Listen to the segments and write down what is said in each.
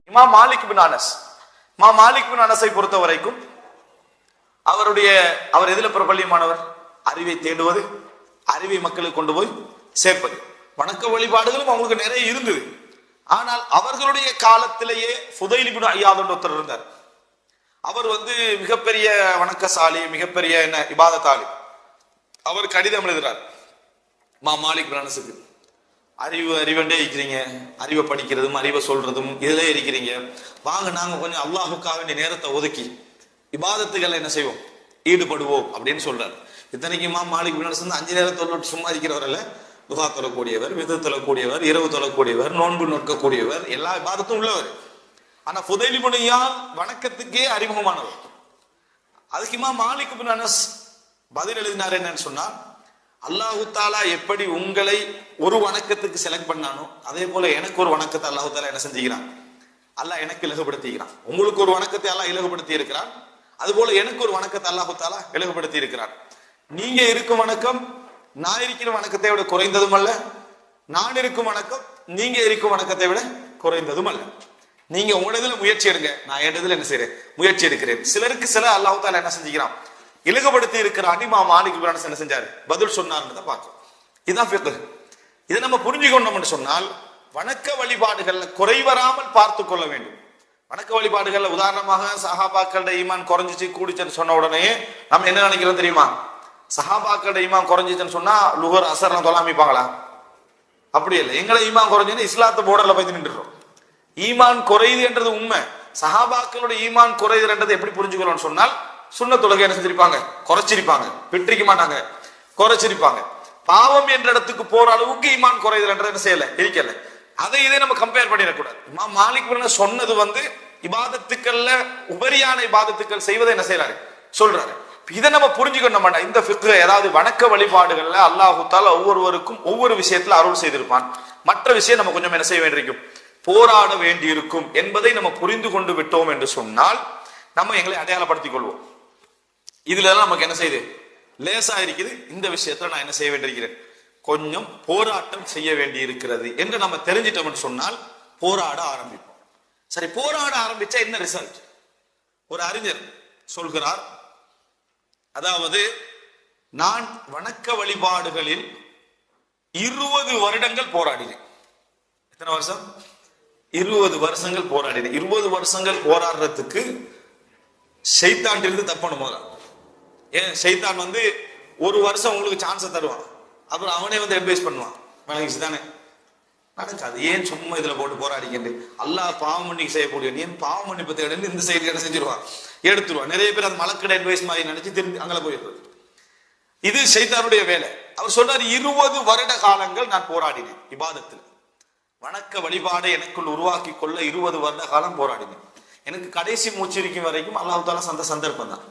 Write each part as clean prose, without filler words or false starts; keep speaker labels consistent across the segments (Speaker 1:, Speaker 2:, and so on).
Speaker 1: இமாம் மாலிக் பின் அனஸ், மாலிக் பின் அனஸை பொறுத்த வரைக்கும் அவர் எதில பிரபல்யமானவர்? அறிவை தேடுவது, அறிவை மக்களுக்கு கொண்டு போய் சேர்ப்பது. வணக்க வழிபாடுகளும் அவங்களுக்கு நிறைய இருந்தது. ஆனால் அவர்களுடைய காலத்திலேயே ஃபுதைல் இப்னு ஐயாத் ஒருத்தர் இருந்தார். அவர் மிகப்பெரிய வணக்கசாலி, மிகப்பெரிய இபாதத்தாலி. அவர் கடிதம் எழுதுறார் மாலிக் பின் அனஸுக்கு. அறிவண்டே இருக்கிறீங்க, அறிவை படிக்கிறதும் அறிவை சொல்றதும் இதுல இருக்கிறீங்க, வாங்க நாங்க கொஞ்சம் அல்லாஹுக்காக வேண்டிய நேரத்தை ஒதுக்கி இபாதத்துக்களை என்ன செய்வோம், ஈடுபடுவோம் அப்படின்னு சொல்றாரு. இத்தனைக்கு மாலிக் பின் அனஸ் 5 நேரம் தொழில் சும்மா இருக்கிறவர் அல்ல. துஹா தொழக்கூடியவர், விது தொழக்கூடியவர், இரவு தொழக்கூடியவர், நோன்பு நோக்கக்கூடியவர், எல்லா இபாதத்தும் உள்ளவர். ஆனா ஃபுதைல் இப்னு ஐயாத் வணக்கத்துக்கே அறிமுகமானவர். அதுக்கு மாலிக் பின் அனஸ் பதில் எழுதினார். என்னன்னு சொன்னா, அல்லாஹு தாலா எப்படி உங்களை ஒரு வணக்கத்துக்கு செலக்ட் பண்ணானோ அதே போல எனக்கு ஒரு வணக்கத்தை அல்லாஹு தாலா என்ன செஞ்சுக்கிறான், அல்லாஹ் எனக்கு இலகுபடுத்திக்கிறான். உங்களுக்கு ஒரு வணக்கத்தை அல்லாஹ் இலகுபடுத்தி இருக்கிறான், அது போல எனக்கு ஒரு வணக்கத்தை அல்லாஹு தாலா இலகுபடுத்தி இருக்கிறான். நீங்க இருக்கும் வணக்கம் நான் இருக்கிற வணக்கத்தை விட குறைந்ததும் அல்ல, நான் இருக்கும் வணக்கம் நீங்க இருக்கும் வணக்கத்தை விட குறைந்ததும் அல்ல. நீங்க உங்களதுல முயற்சி எடுங்க, நான் என்னதுல என்ன செய்யறேன், முயற்சி எடுக்கிறேன். சிலருக்கு சில அல்லாஹு தாலா என்ன செஞ்சுக்கிறான், இலகுபடுத்தி இருக்கிற மாலிக் பின் அனஸ் என்ன செஞ்சாரு, பதில் சொன்னார்ன்றத பார்க்கும். இதுதான் ஃபிக்ஹ். இதை நம்ம புரிஞ்சுக்கொண்டோம்னு சொன்னால் வணக்க வழிபாடுகள்ல குறைவராமல் பார்த்து கொள்ள வேண்டும். வணக்க வழிபாடுகள்ல உதாரணமாக சஹாபாக்களோட ஈமான் குறைஞ்சிச்சு கூடிச்சுன்னு சொன்ன உடனே நம்ம என்ன நினைக்கிறோம் தெரியுமா? சஹாபாக்களோட ஈமான் குறைஞ்சிச்சுன்னு சொன்னா லுஹர் அசர்லாம் தொழாமிப்பாங்களா? அப்படி இல்லை. எங்களை ஈமான் குறைஞ்சுன்னு இஸ்லாத்து போர்டர்ல போய் நின்றுறோம். ஈமான் குறையுது என்றது உண்மை. சஹாபாக்களோட ஈமான் குறையுது என்றது எப்படி புரிஞ்சுக்கணும்னு சொன்னால், சுன்ன தொழுகை என்ன செஞ்சிருப்பாங்க, குறைச்சிருப்பாங்க, விட்டுரிக்க மாட்டாங்க, குறைச்சிருப்பாங்க. பாவம் என்ற இடத்துக்கு போற அளவுக்கு ஈமான் குறைதல் என்ற என்ன செய்யல, இருக்கல. இதை நம்ம கம்பேர் பண்ணிடக்கூடாது. மாலிக் பின் அனஸ் சொன்னது இபாதத்துக்கள்ல உபரியான இபாதத்துக்கள் செய்வதை என்ன செய்யறாரு, சொல்றாரு. இதை நம்ம புரிஞ்சுக்கணும். இந்த ஃபிக்ஹ், ஏதாவது வணக்க வழிபாடுகள்ல அல்லாஹு தஆலா ஒவ்வொருவருக்கும் ஒவ்வொரு விஷயத்துல அருள் செய்திருப்பான். மற்ற விஷயம் நம்ம கொஞ்சம் என்ன செய்ய வேண்டியிருக்கும், போராட வேண்டியிருக்கும் என்பதை நம்ம புரிந்து கொண்டு விட்டோம் என்று சொன்னால் நம்ம எங்களை அடையாளப்படுத்திக் கொள்வோம். இதுல நமக்கு என்ன செய்யுது, லேசா இருக்குது. இந்த விஷயத்துல நான் என்ன செய்ய வேண்டியிருக்கிறேன், கொஞ்சம் போராட்டம் செய்ய வேண்டி இருக்கிறது என்று நம்ம தெரிஞ்சிட்டோம்னு சொன்னால் போராட ஆரம்பிப்போம். சரி, போராட ஆரம்பிச்சா என்ன ரிசல்ட்? ஒரு அறிஞர் சொல்கிறார், அதாவது நான் வணக்க வழிபாடுகளில் 20 வருடங்கள் போராடினேன். எத்தனை வருஷம்? 20 வருஷங்கள் போராடினேன். 20 வருஷங்கள் போராடுறதுக்கு ஷைத்தான் இருந்து தப்பணும். ஏன் ஷைத்தான் ஒரு வருஷம் உங்களுக்கு சான்ஸை தருவான், அப்புறம் அவனே அட்வைஸ் பண்ணுவான், விளங்கிச்சு தானே, நடக்காது. ஏன் சும்மா இதுல போட்டு போராடிக்கிட்டு, அல்லாஹ் பாவம் மன்னிக்கு செய்யக்கூடிய நீ பாவம் மன்னிப்பு தேடுன்னு இந்த சைடு என்ன செஞ்சிருவான், எடுத்துருவான். நிறைய பேர் அது மலக்கடை அட்வைஸ் மாதிரி நினைச்சு திரும்பி அங்கே போயிடுறது. இது ஷைத்தானுடைய வேலை. அவர் சொல்றாரு, 20 வருட காலங்கள் நான் போராடினேன் இபாதத்தில். வணக்க வழிபாடை எனக்குள் உருவாக்கி கொள்ள 20 வருட காலம் போராடினேன். எனக்கு கடைசி மூச்சு இருக்கும் வரைக்கும் அல்லாஹு தாலா சந்தர்ப்பம் தான்.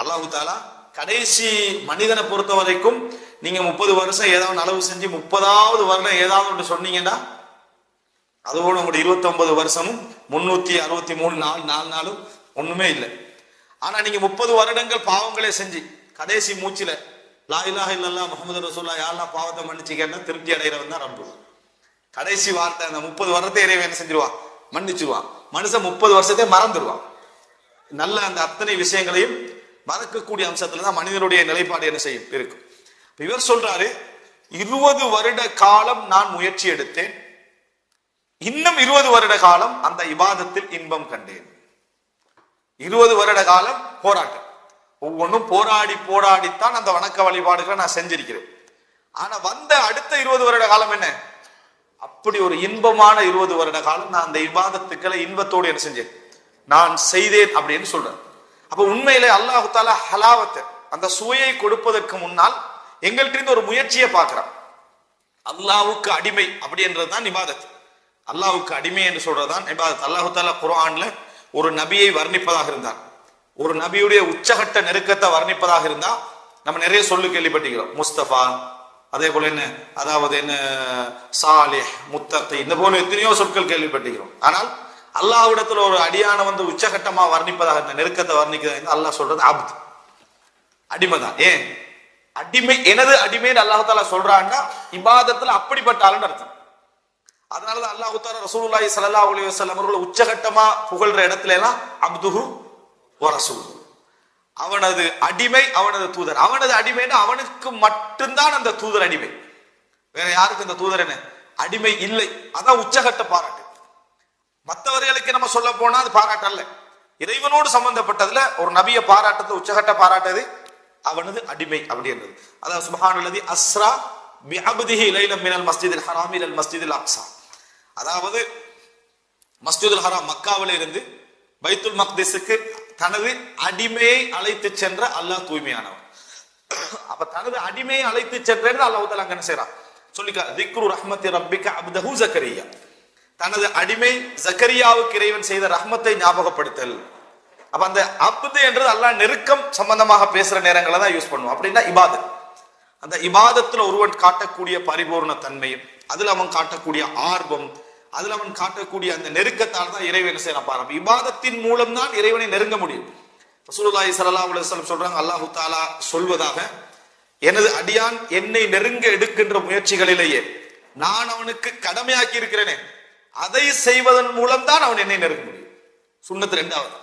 Speaker 1: அல்லாஹு தாலா கடைசி மனிதனை பொறுத்த வரைக்கும் நீங்க 30 வருஷம் ஏதாவது அளவு செஞ்சு 30வது வருடம் ஏதாவது ஒன்று சொன்னீங்கன்னா அதோட உங்களுடைய 29 வருஷமும் 363 4 நாளும் ஒண்ணுமே இல்லை. ஆனா நீங்க 30 வருடங்கள் பாவங்களே செஞ்சு கடைசி மூச்சில லா இலாஹ இல்லல்லாஹ் முஹம்மது ரசூலுல்லாஹ் யா அல்லாஹ் பாவத்தை மன்னிச்சுக்கன்னா திருப்தி அடைகிறவன் தான் ரப்பு. கடைசி வார்த்தை அந்த 30 வருடத்தை இறைவன் என்ன செஞ்சிருவான், மன்னிச்சிருவான். மனுஷன் 30 வருஷத்தை மறந்துடுவான். நல்ல அந்த அத்தனை விஷயங்களையும் மறக்கக்கூடிய அம்சத்துலதான் மனிதனுடைய நிலைப்பாடு என்ன செய்யும் இருக்கும். இவர் சொல்றாரு, 20 வருட காலம் நான் முயற்சி எடுத்தேன், இன்னும் 20 வருட காலம் அந்த இபாதத்தில் இன்பம் கண்டேன். 20 வருட காலம் போராட்டம், ஒவ்வொன்றும் போராடித்தான் அந்த வணக்க வழிபாடுகளை நான் செஞ்சிருக்கிறேன். ஆனா வந்த அடுத்த 20 வருட காலம் என்ன, அப்படி ஒரு இன்பமான 20 வருட காலம் நான் அந்த இபாதத்துக்களை இன்பத்தோடு என்ன செஞ்சேன், நான் செய்தேன் அப்படின்னு சொல்றேன். அப்ப உண்மையிலே அல்லாஹு தஆலா ஹலாவத்தை, அந்த சுவையை கொடுப்பதற்கு முன்னால் எங்கள்கிட்ட ஒரு முயற்சியை பார்க்கிறான். அல்லாஹ்வுக்கு அடிமை அப்படின்றதுதான் இபாதத். அல்லாஹ்வுக்கு அடிமை என்று சொல்றதுதான் இபாதத். அல்லாஹு தஆலா குர்ஆன்ல ஒரு நபியை வர்ணிப்பதாக இருந்தார், ஒரு நபியுடைய உச்சகட்ட நெருக்கத்தை வர்ணிப்பதாக இருந்தா நம்ம நிறைய சொல்லு கேள்விப்பட்டிருக்கிறோம். முஸ்தபா, அதே போல என்ன, அதாவது என்ன சாலிஹ், முத்தகி, இந்த போல எத்தனையோ சொற்கள் கேள்விப்பட்டிருக்கிறோம். ஆனால் அல்லாஹ்விடத்துல ஒரு அடியான உச்சகட்டமா வர்ணிப்பதாக, இந்த நெருக்கத்தை வர்ணிக்கிறதா அல்லாஹ் சொல்றது அப்த், அடிமைதான். ஏன் அடிமை எனது அடிமைன்னு அல்லாஹ் தாலா சொல்றான்னா இபாதத்துல அப்படிப்பட்ட ஆளுன்னு அர்த்தம். அதனாலதான் அல்லாஹ் தாலா ரசூலுல்லாஹி ஸல்லல்லாஹு அலைஹி வஸல்லம் அவர்களை உச்சகட்டமா புகழ்ற இடத்துல எல்லாம் அப்துஹு வ ரசூலுஹு, அவனது அடிமை அவனது தூதர். அவனது அடிமைன்னா அவனுக்கு மட்டும்தான் அந்த தூதர் அடிமை, வேற யாருக்கு அந்த தூதர் என்ன அடிமை இல்லை. அதான் உச்சகட்ட பாராட்டு. மற்றவர்களுக்கு நம்ம சொல்ல போனா அது பாராட்டு அல்ல. இறைவனோடு சம்பந்தப்பட்டதுல ஒரு நபிய பாராட்டத்தை உச்சகட்ட பாராட்டது அவனது அடிமை அப்படின்றது. அதாவது சுப்ஹானல்லதி அஸ்ரா பி அப்திஹி லைலம் மினல் மஸ்ஜிதில் ஹராமி இலல் மஸ்ஜிதில் அக்ஸா. அதாவது மஸ்ஜிதுல் ஹராம் மக்காவில இருந்து பைத்துல் மக்திஸுக்கு தனது அடிமையை அழைத்து சென்ற அல்லாஹ் தூய்மையானவன். அப்ப தனது அடிமையை அழைத்து சென்ற அல்லாஹ் தஆலா என்ன செய்றான் சொல்லிக்க, திக்ரு ரஹ்மத்தி ரப்பிக அப்தஹு ஜக்கரியா, தனது அடிமை ஜக்கரியாவுக்கு இறைவன் செய்த ரஹ்மத்தை ஞாபகப்படுத்தல். அப்ப அந்த அப்து என்றது அல்லாஹ் நெருக்கம் சம்பந்தமாக பேசுற நேரங்களை தான் யூஸ் பண்ணுவோம். அப்படின்னா இபாதத், அந்த இபாதத்துல ஒருவன் காட்டக்கூடிய பரிபூர்ண தன்மையும், அதுல அவன் காட்டக்கூடிய ஆர்வம், அதுல அவன் காட்டக்கூடிய அந்த நெருக்கத்தால் தான் இறைவன் செய்யலாம் பாரு. இபாதத்தின் மூலம் தான் இறைவனை நெருங்க முடியும். ரசூலுல்லாஹி ஸல்லல்லாஹு அலைஹி வஸல்லம் சொல்றாங்க, அல்லாஹ் தஆலா சொல்வதாக, எனது அடியான் என்னை நெருங்க எடுக்கின்ற முயற்சிகளிலேயே நான் அவனுக்கு கடமையாக்கி இருக்கிறேனே அதை செய்வதன் மூலம் தான் அவன் என்னை நெருங்க முடியும். சுன்னத்து ரெண்டாவது.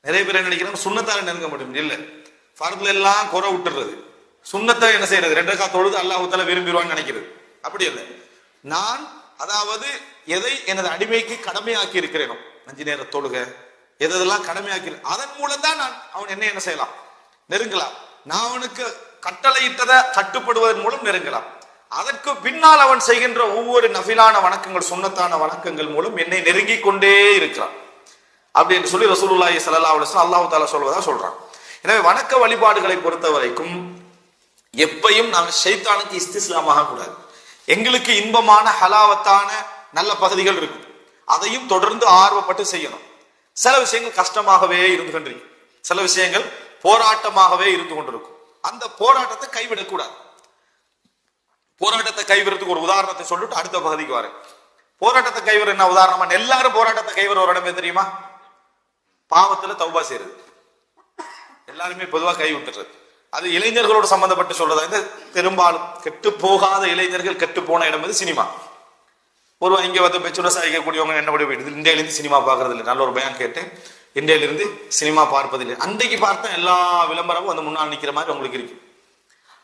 Speaker 1: நிறைய பேர் என்ன நினைக்கிறாங்க சுன்னத்தால நெருங்க முடியும். இல்ல, ஃபர்துல எல்லாம் குறை விட்டுறது, சுன்னத்தை என்ன செய்யறது 2 ரக்காத் தொழுது அல்லாஹ் தஆலா விரும்பிடுவான்னு நினைக்கிறது. அப்படி இல்லை. நான் அதாவது எதை எனது அடிமைக்கு கடமையாக்கி இருக்கிறேனோ, 5 நேர தொழுக எதெல்லாம் கடமையாக்கி, அதன் மூலம் தான் நான் அவன் என்ன செய்யலாம் நெருங்கலாம். நான் அவனுக்கு கட்டளையிட்டதை கட்டுப்படுவதன் மூலம் நெருங்கலாம். அதற்கு பின்னால் அவன் செய்கின்ற ஒவ்வொரு நஃபிலான வணக்கங்கள், சுன்னத்தான வணக்கங்கள் மூலம் என்னை நெருங்கி கொண்டே இருக்கிறான் அப்படின்னு சொல்லி ரசூலுல்லாஹி ஸல்லல்லாஹு அலைஹி வஸல்லம் அல்லாஹ் தஆலா சொல்வதா சொல்றான். எனவே வணக்க வழிபாடுகளை பொறுத்த வரைக்கும் எப்பையும் நாம் ஷைத்தானுக்கு இஸ்திஸ்லாமாக கூடாது. எங்களுக்கு இன்பமான ஹலாவத்தான நல்ல பகுதிகள் இருக்கும், அதையும் தொடர்ந்து ஆர்வப்பட்டு செய்யணும். சில விஷயங்கள் கஷ்டமாகவே இருந்து கொண்டிருக்கும், சில விஷயங்கள் போராட்டமாகவே இருந்து கொண்டிருக்கும். அந்த போராட்டத்தை கைவிடக்கூடாது. போராட்டத்தை கைவிடுறதுக்கு ஒரு உதாரணத்தை சொல்லிட்டு அடுத்த பகுதிக்கு வரேன். போராட்டத்தை கைவிட என்ன உதாரணமா, எல்லாரும் போராட்டத்தை கைவிட ஒரு இடமே தெரியுமா, பாவத்துல தௌபா செய்யறது. எல்லாருமே பொதுவா கை விட்டுறது. அது இளைஞர்களோடு சம்பந்தப்பட்டு சொல்றதா, இந்த பெரும்பாலும் கெட்டு போகாத இளைஞர்கள் கெட்டு போன இடம் வந்து சினிமா. ஒருவன் இங்க வந்து பெச்சுரஸ் ஆகிக்கக்கூடியவங்க என்ன முடிவு, இந்தியாவிலிருந்து சினிமா பார்க்கறது இல்லை. நல்ல ஒரு பயம் கேட்டு இந்தியாவிலிருந்து சினிமா பார்ப்பதில்லை. அன்றைக்கு பார்த்தா எல்லா விளம்பரமும் வந்து முன்னால் நிற்கிற மாதிரி உங்களுக்கு இருக்கு.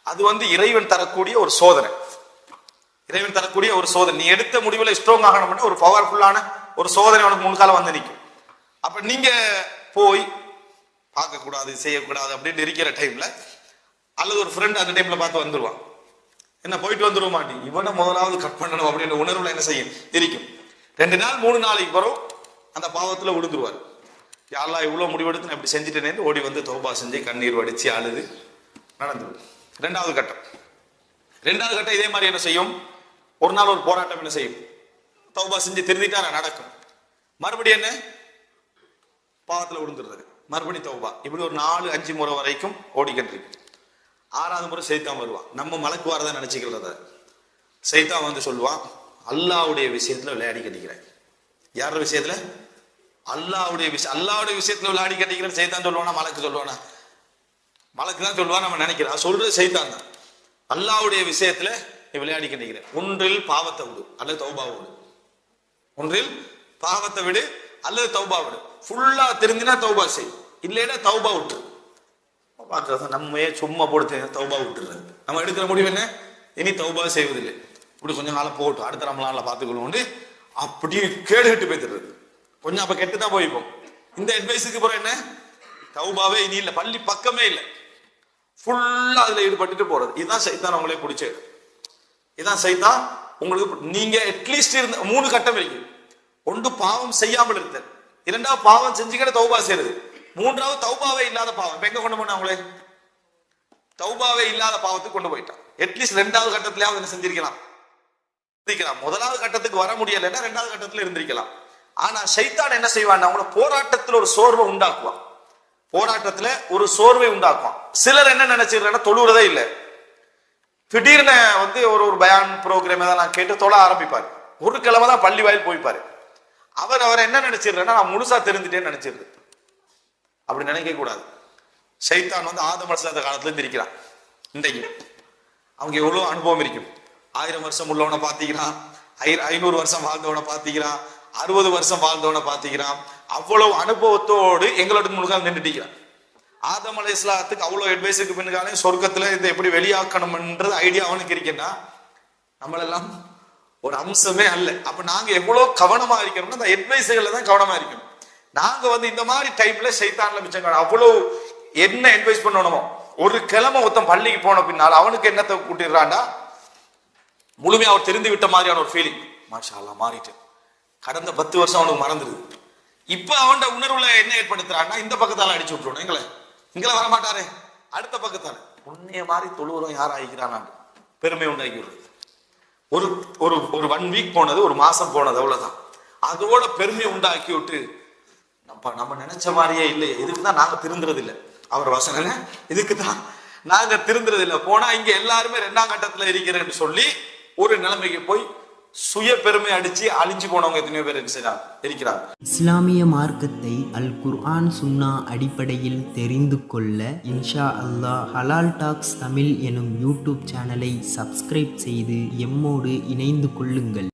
Speaker 1: அது வந்து இறைவன் தரக்கூடிய ஒரு சோதனை, இறைவன் தரக்கூடிய ஒரு சோதனை. நீ எடுத்த முடிவுல ஸ்ட்ராங் ஆகணும்னா ஒரு பவர்ஃபுல்லான ஒரு சோதனை உனக்கு முன்கால வந்து நிற்கும். அப்ப நீங்க போய் பார்க்க கூடாது செய்யக்கூடாது அப்படின்னு இருக்கிற டைம்ல, அல்லது ஒரு ஃப்ரெண்ட் அந்த டைம்ல பார்த்து வந்துருவான், என்ன போயிட்டு வந்துருவ மாட்டி, இவனை முதலாவது கட் பண்ணணும் அப்படின்ற உணர்வுல என்ன செய்யும் இருக்கும். 2 நாள் 3 நாளைக்கு பிறகு அந்த பாவத்துல விழுந்துருவார். யாரெல்லாம் இவ்வளவு முடிவெடுத்து நான் இப்படி செஞ்சுட்டேன்னு ஓடி வந்து தௌபா செஞ்சு கண்ணீர் வடிச்சு அழுது நடந்துடும். 2வது கட்டம். 2வது கட்டம் இதே மாதிரி என்ன செய்யும், ஒரு நாள் ஒரு போராட்டம் என்ன செய்யும், தௌபா செஞ்சு திருந்திட்டா நடக்கும். மறுபடியும் என்ன, பாவத்துல விழுந்துருது, மறுபடியும் தௌபா. இப்படி ஒரு 4-5 முறை வரைக்கும் ஓடிக்கிட்டு இருக்கு. 6வது முறை சைத்தான் வருவான். நம்ம மலக்கு வரதான் நினைச்சுக்கிறத. சைத்தான் வந்து சொல்லுவான், அல்லாஹ்வுடைய விஷயத்துல விளையாடி கட்டிக்கிறேன். யாரோட விஷயத்துல, அல்லாஹ்வுடைய விஷயத்துல விளையாடி கட்டிக்கிறேன் சைத்தான் சொல்லுவானா, மலக்கு சொல்லுவானா? மலக்கு தான் சொல்லுவான். நம்ம நினைக்கிறோம் சொல்றது சைத்தான் தான். அல்லாஹ்வுடைய விஷயத்துல நீ விளையாடி கட்டிக்கிறேன். ஒன்றில் பாவத்தை விடு அல்லது தௌபா விடு, ஒன்றில் பாவத்தை விடு அல்லது தௌபா விடு. ஃபுல்லா தெரிஞ்சினா தௌபா செய், இல்லைன்னா தௌபா விட்டு பார்க்கறது. நம்ம சும்மா போட்டு தௌபா விட்டுறது. நம்ம எடுக்கிற முடிவு என்ன, இனி தௌபா செய்வதில்லை, இப்படி கொஞ்சம் நாள போகட்டும், அடுத்த ரமலான்ல பார்த்துக்கொள்ளும், அப்படி கேடு கட்டு போய்த்துறது. கொஞ்சம் அப்ப கெட்டுதான் போய்ப்போம். இந்த அட்வைஸுக்கு அப்புறம் என்ன, தௌபாவே இனி இல்லை, பள்ளி பக்கமே இல்லை, ஃபுல்லா அதுல ஈடுபட்டுட்டு போறது. இதுதான் சைத்தான் உங்களே பிடிச்சது. இதுதான் சைத்தான் உங்களுக்கு. நீங்க அட்லீஸ்ட் இருந்த 3 கட்டம் இருக்கு. ஒன்று பாவம் செய்யாமல் இருத்தல், 2வது பாவம் செஞ்சுக்கிட்ட தௌபா செய்யறது, 3வது தௌபாவே இல்லாத பாவம். இப்ப எங்க கொண்டு போனா அவங்களே தௌபாவே இல்லாத பாவத்துக்கு கொண்டு போயிட்டான். அட்லீஸ்ட் 2வது கட்டத்திலேயாவது என்ன செஞ்சிருக்கலாம். 1வது கட்டத்துக்கு வர முடியலைன்னா 2வது கட்டத்துல இருந்திருக்கலாம். ஆனா சைத்தான் என்ன செய்வான், அவங்கள போராட்டத்துல ஒரு சோர்வை உண்டாக்குவான். போராட்டத்துல ஒரு சோர்வை உண்டாக்குவான். சிலர் என்ன நினைச்சிருக்காங்கன்னா தொழுறதே இல்லை, திடீர்னு வந்து ஒரு பயான் ப்ரோக்ராம் ஏதாவது கேட்டு தொழ ஆரம்பிப்பாரு. ஒரு கிழமை தான் பள்ளி வாயில் போய்ப்பாரு. அவர் என்ன நினைச்சிருக்கா, நான் முழுசா தெரிஞ்சுட்டேன்னு நினைச்சிருக்கு. அப்படி நினைக்க கூடாது. சைத்தான் வந்து ஆதம் அலைஹிஸ்ஸலாம் காலத்துல இருந்து இருக்கிறான். இன்றைக்கு அவங்க எவ்வளவு அனுபவம் இருக்கும். 1000 வருஷம் உள்ளவனை பாத்தீங்கன்னா, 500 வருஷம் வாழ்ந்தவனை பாத்தீங்கன்னா, 60 வருஷம் வாழ்ந்தவனை பாத்தீங்கன்னா, அவ்வளவு அனுபவத்தோடு எங்களோட முழுக்க நின்றுட்டிக்கிறான். ஆதம் அலைஹிஸ்ஸலாத்துக்கு அவ்வளவு அட்வைஸுக்கு பின்னாலே சொர்க்கத்துல இதை எப்படி வெளியாக்கணும்ன்றது ஐடியா அவனுக்கு இருக்குன்னா, நம்மளெல்லாம் ஒரு அம்சமே அல்ல. அப்ப நாங்க எவ்வளவு கவனமா இருக்கணும்னா அந்த அட்வைஸுகள்ல தான் கவனமா இருக்கணும். நாங்க இந்த மாதிரி டைம்ல சைத்தான்ல மிச்சம் அவ்வளவு என்ன அட்வைஸ் பண்ணணுமோ, ஒரு கிழமை ஒருத்தன் பள்ளிக்கு போன பின்னால் அவனுக்கு என்னத்தை கூட்டிடுறான்டா, முழுமையா அவர் தெரிந்து விட்ட மாதிரியான ஒரு ஃபீலிங். மாஷா அல்லாஹ் மாறிட்டு கடந்த 10 வருஷம் அவனுக்கு மறந்துடுது. இப்ப அவன் உணர்வுல என்ன ஏற்படுத்துறான்னா, இந்த பக்கத்தால அடிச்சு விட்டுருவோம், எங்களை வரமாட்டாரே, அடுத்த பக்கத்தால உன்னைய மாதிரி தொழுவுறோம் யார் ஆகிக்கிறான் பெருமை உண்டாக்கி விடுறது. ஒரு ஒரு ஒரு 1 வீக் போனது, ஒரு மாசம் போனது, அவ்வளவுதான். அதோட பெருமையை உண்டாக்கி விட்டு நம்ம நினைச்ச மாதிரியே இல்லை, இதுக்குதான் நாங்க திருந்துறது இல்லை. அவர் வசன இதுக்குதான் நாங்க திருந்துறது இல்லை. போனா இங்க எல்லாருமே 2ஆம் கட்டத்துல இருக்கிறேன்னு சொல்லி ஒரு நிலைமைக்கு போய் சுய பெருமை அடிச்சு அழிஞ்சு போனவங்க எத்தனையோ பேர் இருக்கிறாங்க.
Speaker 2: இஸ்லாமிய மார்க்கத்தை அல் குர்ஆன் சுன்னா அடிப்படையில் தெரிந்து கொள்ள இன்ஷா அல்லாஹ் ஹலால் டாக்ஸ் தமிழ் எனும் யூடியூப் சேனலை சப்ஸ்கிரைப் செய்து எம்மோடு இணைந்து கொள்ளுங்கள்.